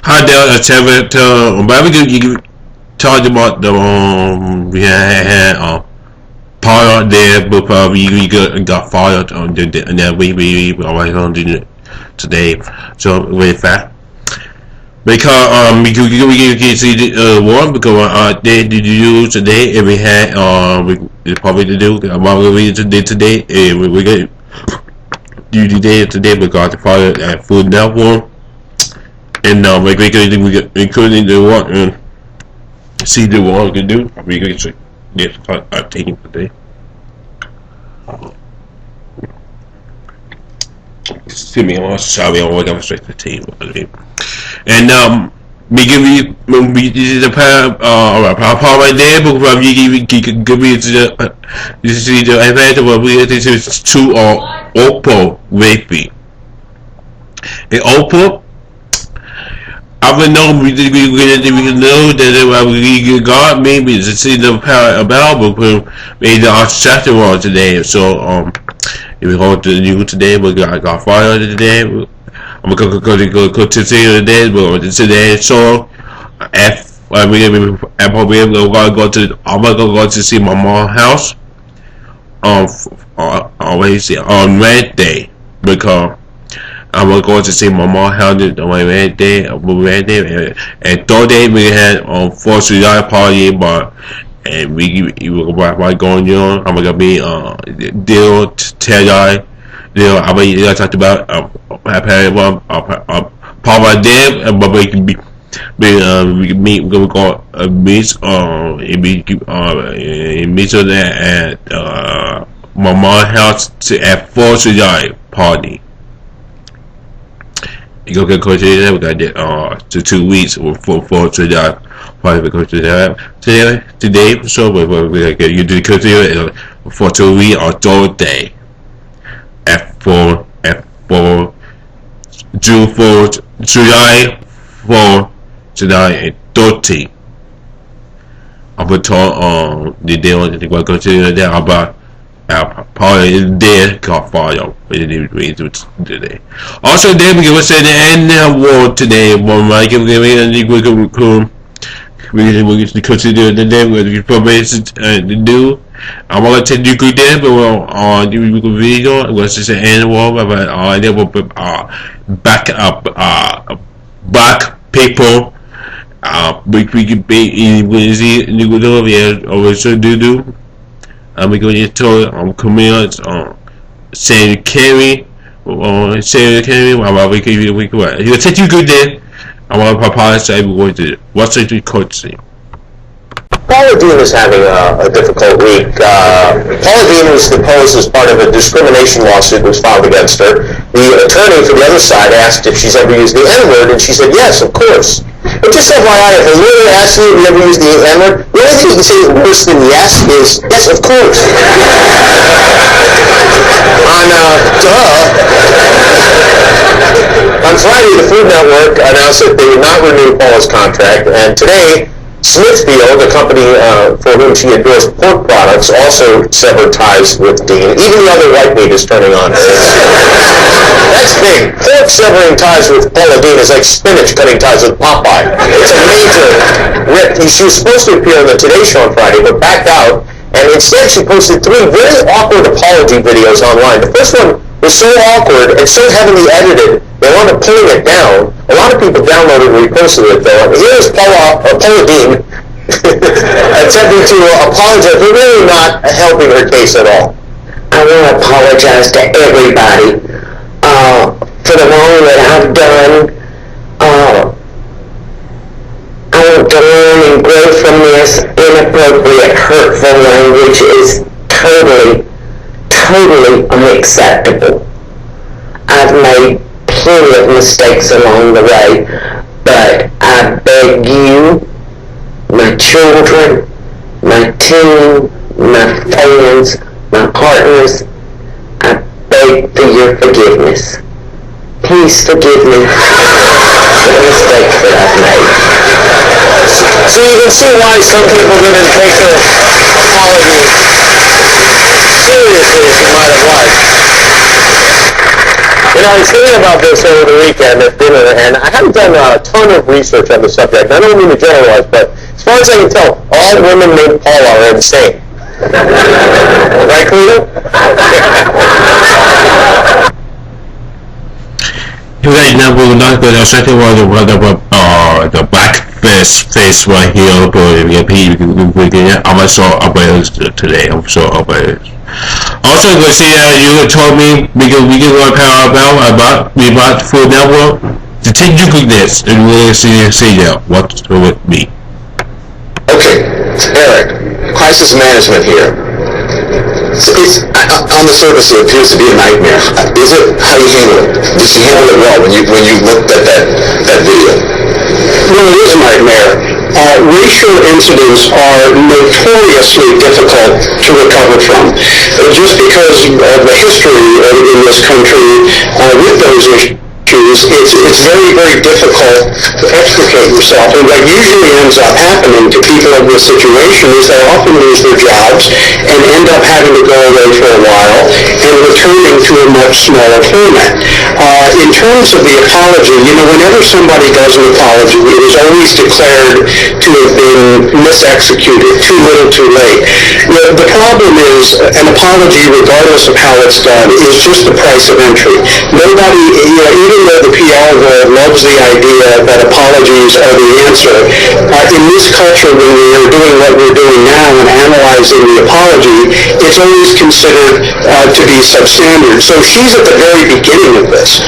Hi there, Terence. But you talked about the we had Paula there before we got fired on and then we always on today. So very fast because we can see the one because they did you today and we had we probably to do what we did today and we get do today because the fire at Food Network. And we couldn't do what see the what we can do. We can see this taking today. Excuse me, I'm sorry, I'm working straight to the table. And we give you this is a part right there, but we give me this is the event where we this is two Oppo Wavy. And Oppo. I would know we know that we got maybe to see the power about made our chapter on today. So if we go to the news today, we got fired today. I'm gonna go to see today, but today so I'm gonna go to see my mom's house always on Wednesday because I was going to see my mom held it on my birthday, and Thursday we had on 4th of July party, but and we were going on. I'm gonna be deal tell deal. I mean, talked about Paula Deen, but we can we gonna go meet meet at my mom's house at 4th of July party. You go get coach today. We got that to 2 weeks for today. Probably coach today. So we get you do the coach for 2 weeks on Thursday at 4 June 4th July 4 July and 30. I'm gonna talk the day on the go to there about. Probably there caught fire. We didn't read it today. Also, then we will say the end award today. One might give we consider the day with information to do. I want to take you good day, but we'll do a video. It was just an end award, but they will back up back people. We could be in the always do. We're going to tell comedians Sarah Carey, Sarah Carey. We can. He'll take you good day. I want to apologize. We're going to what's the courtesy. Paula Deen is having a difficult week. Paula Deen was deposed as part of a discrimination lawsuit that was filed against her. The attorney for the other side asked if she's ever used the N-word, and she said yes, of course. But just FYI, if a lawyer asks you if you ever used the N-word, the only thing you can say worse than yes is yes, of course. On Friday, the Food Network announced that they would not renew Paula's contract, and today, Smithfield, a company for whom she endorsed pork products, also severed ties with Deen. Even the other white meat is turning on her. That's big. Pork severing ties with Paula Deen is like spinach cutting ties with Popeye. It's a major rip. She was supposed to appear on the Today Show on Friday, but backed out. And instead, she posted 3 very awkward apology videos online. The first one was so awkward and so heavily edited, they wound up pulling it down. A lot of people downloaded and reposted it, though. And here's Paula Deen attempting to apologize for really not helping her case at all. I want to apologize to everybody for the wrong that I've done. I want to learn and grow from this. Inappropriate, hurtful language is totally unacceptable. I've made plenty of mistakes along the way, but I beg you, my children, my team, my fans, my partners, I beg for your forgiveness. Please forgive me for the mistakes that I've made. So you can see why some people didn't take her apology seriously as she might have liked. And I was thinking about this over the weekend at dinner, and I haven't done a ton of research on the subject. I don't mean to generalize, but as far as I can tell, all women named Paula are insane. Right, Cleo? Right now, we're not going to second one, the black face right here, but we get Amazon awareness today. I'm sure awareness. Also, you see, you told me we can go about food network. The thing you could this, and we'll see now what with me. Okay, Eric, crisis management here. It's on the surface, it appears to be a nightmare. Is it? How do you handle it? Did you handle it well when you looked at that video? Well, it is a nightmare. Racial incidents are notoriously difficult to recover from. Just because of the history in this country with those issues, it's very, very difficult to extricate yourself. And what usually ends up happening to people in this situation is they often lose their jobs and end up having to go away for a while and returning to a much smaller format. In terms of the apology, whenever somebody does an apology, it is always declared to have been misexecuted, too little, too late. The problem is an apology, regardless of how it's done, is just the price of entry. Nobody, even though the PR world loves the idea that apologies are the answer, in this culture when we are doing what we're doing now and analyzing the apology, it's always considered to be substandard. So she's at the very beginning of this,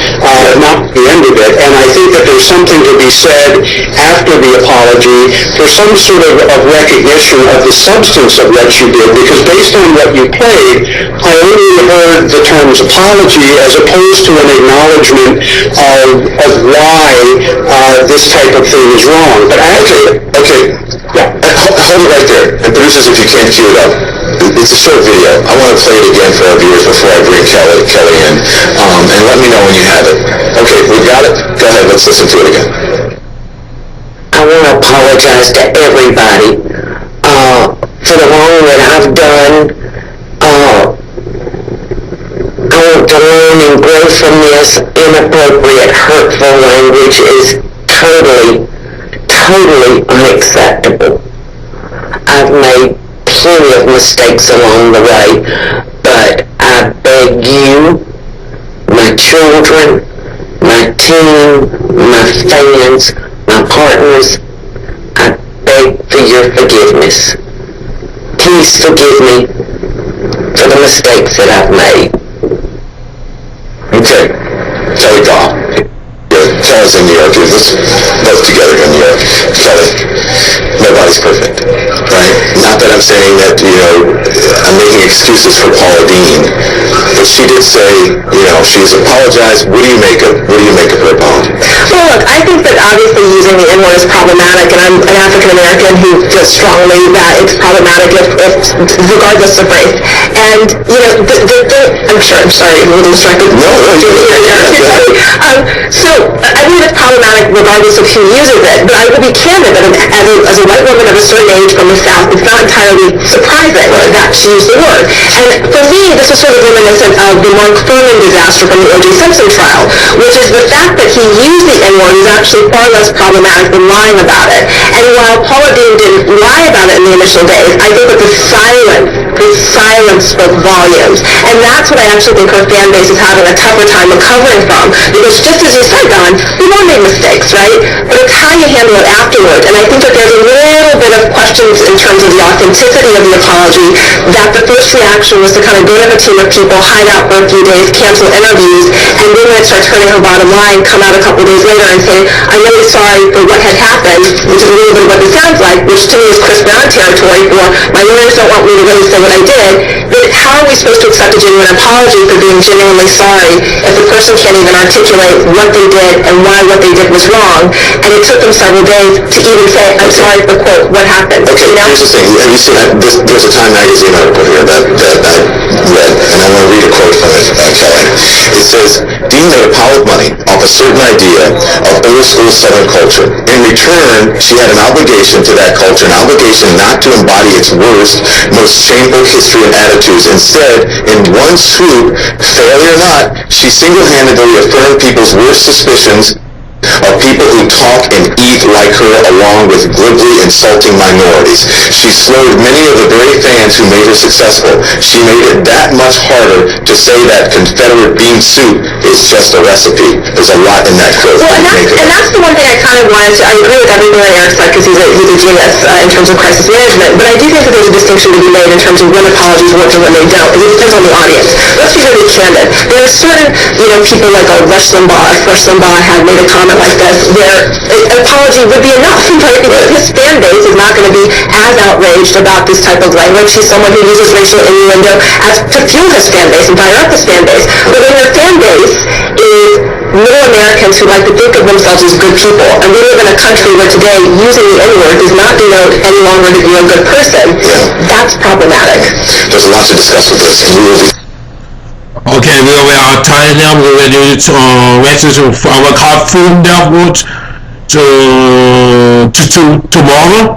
not the end of it, and I think that there's something to be said after the apology for some sort of recognition of the substance of what you did, because based on what you played, I only heard the terms apology as opposed to an acknowledgement of why this type of thing is wrong. But actually, Okay. Yeah. Hold it right there. And producers, if you can't cue it up, it's a short video. I want to play it again for our viewers before I bring Kelly in. And let me know when you have it. Okay, we got it? Go ahead, let's listen to it again. I want to apologize to everybody for the wrong that I've done. I want to learn and grow from this. Inappropriate, hurtful language is totally unacceptable. I've made plenty of mistakes along the way, but I beg you, my children, my team, my fans, my partners, I beg for your forgiveness. Please forgive me for the mistakes that I've made. Okay. Kelly Dahl. Kelly's in New York. Let's both together in New York. Kelly, nobody's perfect, right? Not that I'm saying that, I'm making excuses for Paula Deen, but she did say, she's apologized. What do you make of her apology? Well, look, I think that obviously using the N-word is problematic, and I'm an African-American who feels strongly that it's problematic if regardless of race. And, I'm sorry, I'm a little distracted. No. So, I think it's problematic regardless of who uses it, but I would be candid that as a white woman of a certain age from the South, it's not entirely surprising that she used the word. And for me, this is sort of reminiscent of the Mark Furman disaster from the O.J. Simpson trial, which is the fact that he used the N-word is actually far less problematic than lying about it. And while Paula Deen didn't lie about it in the initial days, I think that the silence spoke volumes. And that's what I actually think her fan base is having a tougher time recovering from. Because just as you said, Don, we've all made mistakes, right? But it's how you handle it afterward. And I think that there's a little bit of questions in terms of the authenticity of the apology, that the first reaction was to kind of go to a team of people, hide out for a few days, cancel interviews, and then when it starts turning her bottom line, come out a couple days later and say, I'm really sorry for what had happened, which is a little bit of what this sounds like, which to me is Chris Brown territory for my lawyers don't want me to really say what I did. But how are we supposed to accept a genuine apology for being genuinely sorry if the person can't even articulate what they did and why what they did was wrong? And it took them several days to even say, I'm sorry for, quote, what happened. Okay, here's the thing. Have you seen that? There's a Time Magazine article here that I read, and I want to read a quote from it, Kelly. It says, Dean made a pile of money off a certain idea of school Southern culture. In return, she had an obligation to that culture, an obligation not to embody its worst, most shameful history and attitudes. Instead, in one swoop, failure or not, she single-handedly affirmed people's worst suspicions of people who talk and eat like her, along with glibly insulting minorities. She slowed many of the very fans who made her successful. She made it that much harder to say that Confederate bean soup is just a recipe. There's a lot in that quote. Well, and that's the one thing I kind of wanted to, I agree with everything that Eric said, because he's a genius in terms of crisis management, but I do think that there's a distinction to be made in terms of when apologies work and when they don't, and it depends on the audience. Let's be really candid. There are certain, people like Rush Limbaugh had made a comment like this, where an apology would be enough, right? Because his fan base is not going to be as outraged about this type of language. He's someone who uses racial innuendo to fuel his fan base and fire up his fan base. But when your fan base is middle Americans who like to think of themselves as good people, and we live in a country where today using the N-word does not denote any longer that you're a good person, that's problematic. There's a lot to discuss with this, and we will be... Okay, we are time now. We're going to do message of our cartoon network to tomorrow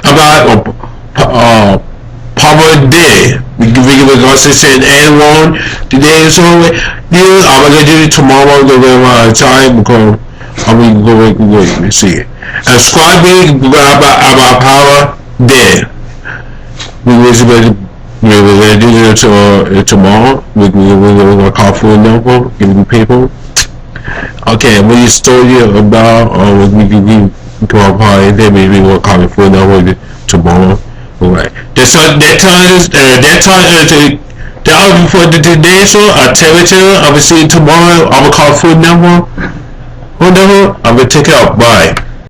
about Paula Deen. We're going to send anyone today. So I'm going to do it tomorrow. The time because I'm going to see it. And subscribing about Paula Deen. We're going to do it tomorrow. We're going to call for a number, giving people. Okay, what you story about, we go up high, then we will call for a number tomorrow. Alright. That time for today's show, Terence, I will see you tomorrow. I will call for a number. I'm going to take it out. Bye.